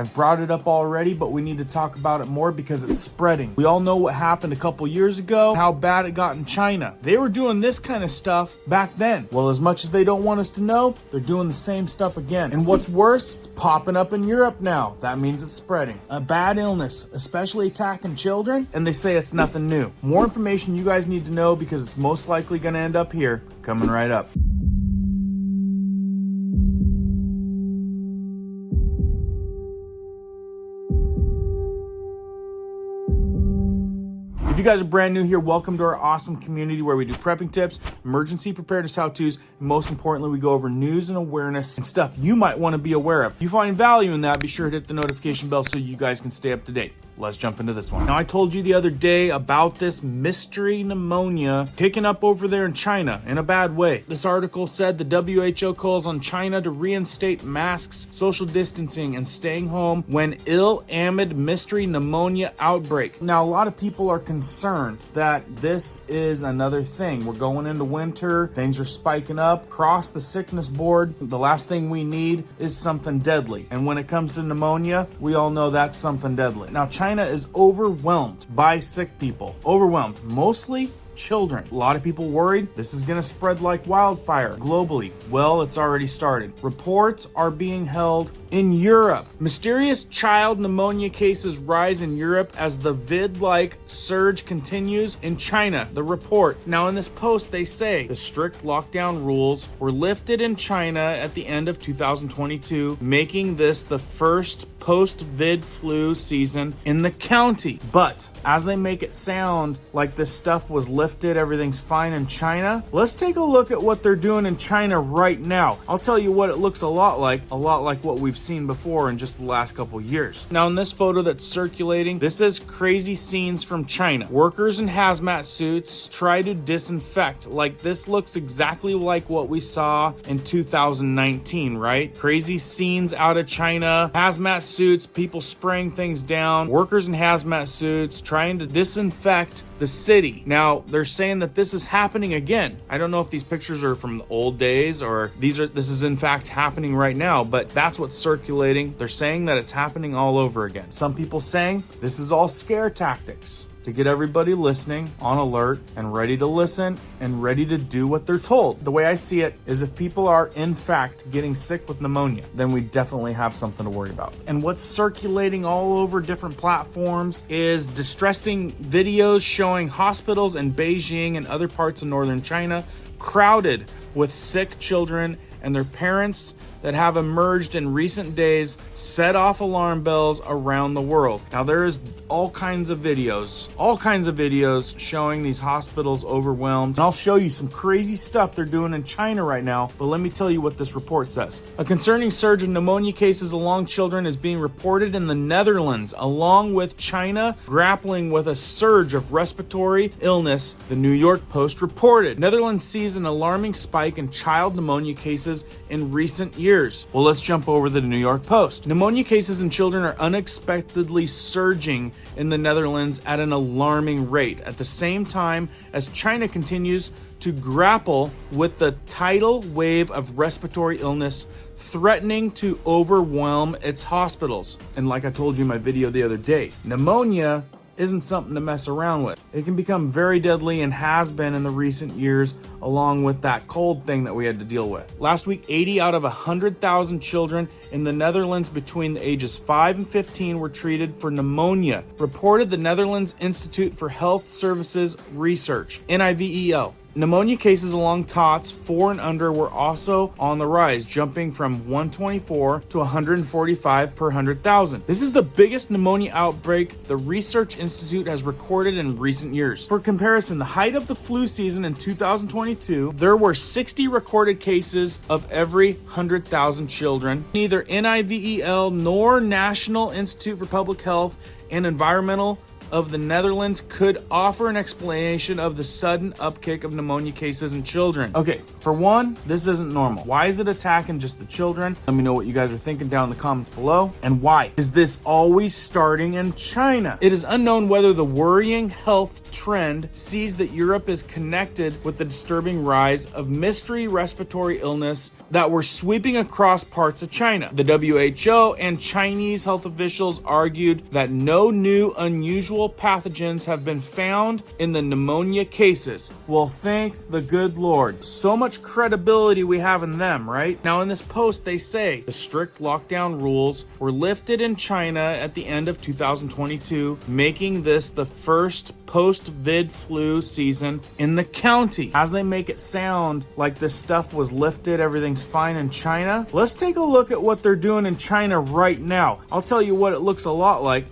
I've brought it up already, but we need to talk about it more because it's spreading. We all know what happened a couple years ago, how bad it got in China. They were doing this kind of stuff back then. Well, as much as they don't want us to know, they're doing the same stuff again. And what's worse, it's popping up in Europe now. That means it's spreading. A bad illness, especially attacking children, and they say it's nothing new. More information you guys need to know because it's most likely going to end up here, coming right up. If you guys are brand new here, welcome to our awesome community where we do prepping tips, emergency preparedness how-tos, and most importantly, we go over news and awareness and stuff you might want to be aware of. If you find value in that, be sure to hit the notification bell so you guys can stay up to date. Let's jump into this one. Now, I told you the other day about this mystery pneumonia kicking up over there in China in a bad way. This article said the WHO calls on China to reinstate masks, social distancing, and staying home when ill amid mystery pneumonia outbreak. Now, a lot of people are concerned that this is another thing. We're going into winter, things are spiking up, across the sickness board. The last thing we need is something deadly. And when it comes to pneumonia, we all know that's something deadly. Now, China is overwhelmed by sick people. Overwhelmed, mostly children. A lot of people worried this is going to spread like wildfire globally. Well, it's already started. Reports are being held in Europe. Mysterious child pneumonia cases rise in Europe as the vid-like surge continues in China. The report. Now, in this post, they say the strict lockdown rules were lifted in China at the end of 2022, making this the first post-vid flu season in the county. But as they make it sound like this stuff was lifted, everything's fine in China, let's take a look at what they're doing in China right now. I'll tell you what it looks a lot like what we've seen before in just the last couple years. Now, in this photo that's circulating, this is crazy scenes from China. Workers in hazmat suits try to disinfect. Like, this looks exactly like what we saw in 2019, right? Crazy scenes out of China, hazmat suits, people spraying things down, workers in hazmat suits trying to disinfect the city. Now, they're saying that this is happening again. I don't know if these pictures are from the old days or this is in fact happening right now, but that's what's circulating. They're saying that it's happening all over again. Some people saying this is all scare tactics to get everybody listening, on alert, and ready to listen and ready to do what they're told. The way I see it is if people are in fact getting sick with pneumonia, then we definitely have something to worry about. And what's circulating all over different platforms is distressing videos showing hospitals in Beijing and other parts of northern China crowded with sick children and their parents that have emerged in recent days set off alarm bells around the world. Now, there is all kinds of videos showing these hospitals overwhelmed. And I'll show you some crazy stuff they're doing in China right now, but let me tell you what this report says. A concerning surge of pneumonia cases among children is being reported in the Netherlands, along with China grappling with a surge of respiratory illness, the New York Post reported. Netherlands sees an alarming spike in child pneumonia cases in recent years. Well, let's jump over to the New York Post. Pneumonia cases in children are unexpectedly surging in the Netherlands at an alarming rate, at the same time as China continues to grapple with the tidal wave of respiratory illness threatening to overwhelm its hospitals. And like I told you in my video the other day, pneumonia isn't something to mess around with. It can become very deadly and has been in the recent years, along with that cold thing that we had to deal with. Last week, 80 out of 100,000 children in the Netherlands between the ages 5 and 15 were treated for pneumonia, reported the Netherlands Institute for Health Services Research, NIVEL. Pneumonia cases along tots 4 and under were also on the rise, jumping from 124 to 145 per 100,000. This is the biggest pneumonia outbreak the Research Institute has recorded in recent years. For comparison, the height of the flu season in 2022, there were 60 recorded cases of every 100,000 children. Neither NIVEL nor National Institute for Public Health and Environmental of the Netherlands could offer an explanation of the sudden upkick of pneumonia cases in children. Okay, for one, this isn't normal. Why is it attacking just the children? Let me know what you guys are thinking down in the comments below. And why is this always starting in China? It is unknown whether the worrying health trend sees that Europe is connected with the disturbing rise of mystery respiratory illness that were sweeping across parts of China. The WHO and Chinese health officials argued that no new unusual pathogens have been found in the pneumonia cases. Well, thank the good Lord. So much credibility we have in them, right? Now in this post they say the strict lockdown rules were lifted in China at the end of 2022, making this the first post-vid flu season in the county. As they make it sound like this stuff was lifted, everything's fine in China, let's take a look at what they're doing in China right now. I'll tell you what it looks a lot like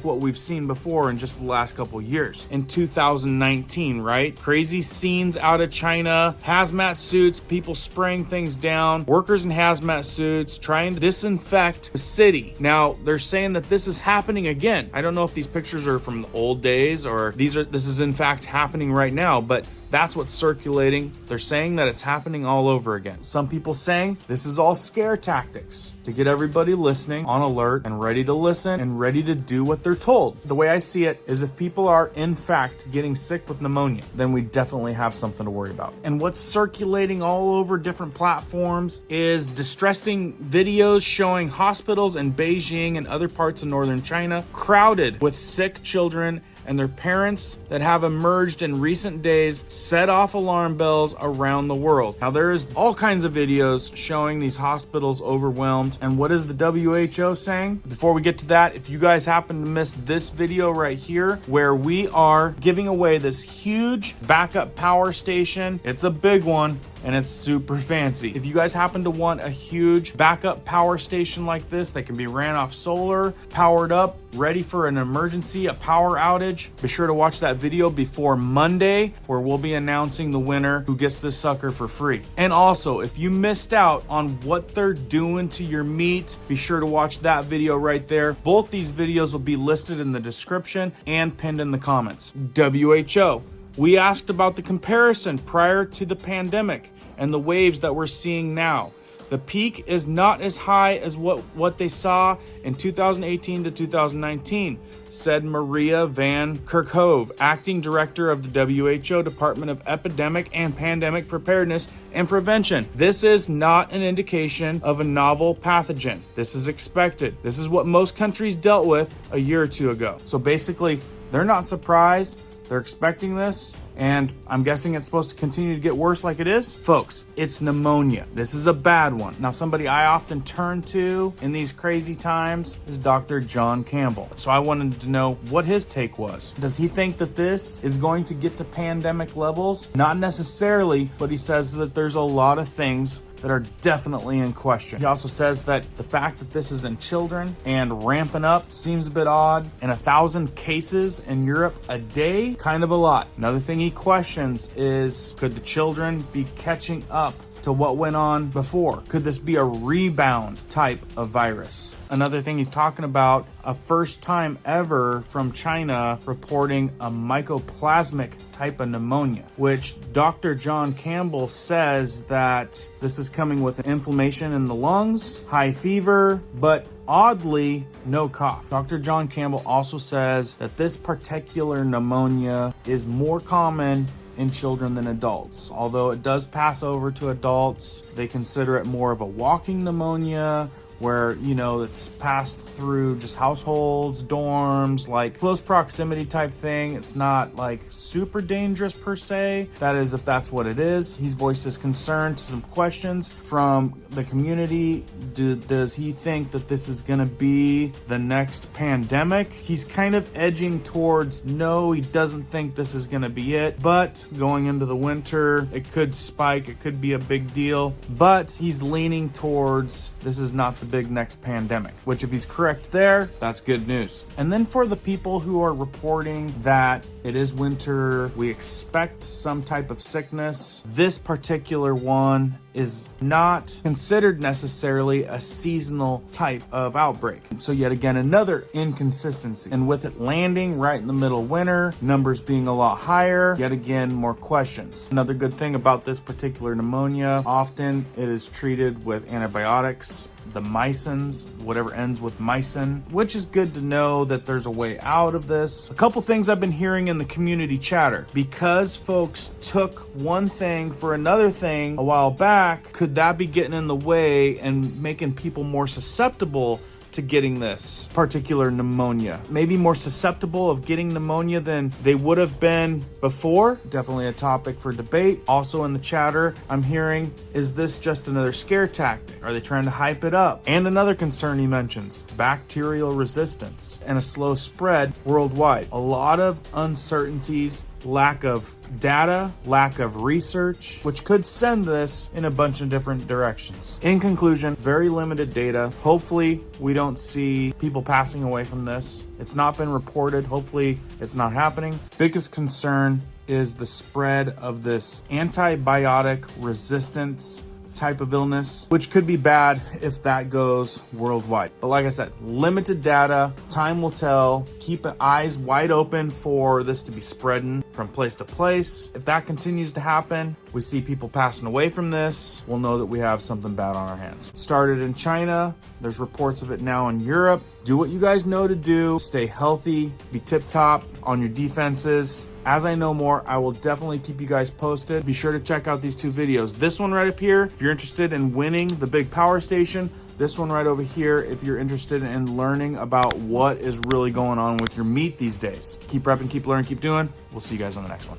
what we've seen before in just the last couple years. In 2019, right? Crazy scenes out of China, hazmat suits, people spraying things down, workers in hazmat suits trying to disinfect the city. Now, they're saying that this is happening again. I don't know if these pictures are from the old days or this is in fact happening right now, but that's what's circulating. They're saying that it's happening all over again. Some people saying this is all scare tactics to get everybody listening, on alert, and ready to listen and ready to do what they're told. The way I see it is if people are in fact getting sick with pneumonia, then we definitely have something to worry about. And what's circulating all over different platforms is distressing videos showing hospitals in Beijing and other parts of northern China crowded with sick children, and their parents that have emerged in recent days set off alarm bells around the world. Now there is all kinds of videos showing these hospitals overwhelmed. And what is the WHO saying? Before we get to that, if you guys happen to miss this video right here, where we are giving away this huge backup power station, it's a big one and it's super fancy. If you guys happen to want a huge backup power station like this that can be ran off solar, powered up, ready for an emergency, a power outage, be sure to watch that video before Monday, where we'll be announcing the winner who gets this sucker for free. And also, if you missed out on what they're doing to your meat, be sure to watch that video right there. Both these videos will be listed in the description and pinned in the comments. WHO. We asked about the comparison prior to the pandemic and the waves that we're seeing now. The peak is not as high as what they saw in 2018 to 2019, said Maria Van Kerkhove, acting director of the WHO Department of Epidemic and Pandemic Preparedness and Prevention. This is not an indication of a novel pathogen. This is expected. This is what most countries dealt with a year or two ago. So basically, they're not surprised. They're expecting this, and I'm guessing it's supposed to continue to get worse like it is. Folks, it's pneumonia. This is a bad one. Now, somebody I often turn to in these crazy times is Dr. John Campbell. So I wanted to know what his take was. Does he think that this is going to get to pandemic levels? Not necessarily, but he says that there's a lot of things that are definitely in question. He also says that the fact that this is in children and ramping up seems a bit odd, and 1,000 cases in Europe a day, kind of a lot. Another thing he questions is, could the children be catching up to what went on before? Could this be a rebound type of virus? Another thing he's talking about, a first time ever from China reporting a mycoplasmic type of pneumonia, which Dr. John Campbell says that this is coming with inflammation in the lungs, high fever, but oddly, no cough. Dr. John Campbell also says that this particular pneumonia is more common in children than adults. Although it does pass over to adults, they consider it more of a walking pneumonia, where, you know, it's passed through just households, dorms, like close proximity type thing. It's not like super dangerous per se. That is, if that's what it is. He's voiced his concern to some questions from the community. Does he think that this is going to be the next pandemic? He's kind of edging towards no, he doesn't think this is going to be it. But going into the winter, it could spike. It could be a big deal. But he's leaning towards this is not the big next pandemic, which if he's correct there, that's good news. And then for the people who are reporting that it is winter, we expect some type of sickness, this particular one is not considered necessarily a seasonal type of outbreak. So yet again, another inconsistency. And with it landing right in the middle of winter, numbers being a lot higher, yet again, more questions. Another good thing about this particular pneumonia, often it is treated with antibiotics, the mycins, whatever ends with mycin, which is good to know that there's a way out of this. A couple things I've been hearing in the community chatter. Because folks took one thing for another thing a while back, back, could that be getting in the way and making people more susceptible to getting this particular pneumonia? Maybe more susceptible of getting pneumonia than they would have been before. Definitely a topic for debate. Also in the chatter, I'm hearing, is this just another scare tactic? Are they trying to hype it up? And another concern he mentions, bacterial resistance and a slow spread worldwide. A lot of uncertainties, lack of data, lack of research, which could send this in a bunch of different directions. In conclusion, very limited data. Hopefully we don't see people passing away from this. It's not been reported. Hopefully it's not happening. Biggest concern is the spread of this antibiotic resistance type of illness, which could be bad if that goes worldwide. But like I said, limited data, time will tell. Keep eyes wide open for this to be spreading from place to place. If that continues to happen, we see people passing away from this, we'll know that we have something bad on our hands. Started in China, there's reports of it now in Europe. Do what you guys know to do. Stay healthy, be tip-top on your defenses. As I know more, I will definitely keep you guys posted. Be sure to check out these two videos. This one right up here, if you're interested in winning the big power station. This one right over here, if you're interested in learning about what is really going on with your meat these days. Keep prepping, keep learning, keep doing. We'll see you guys on the next one.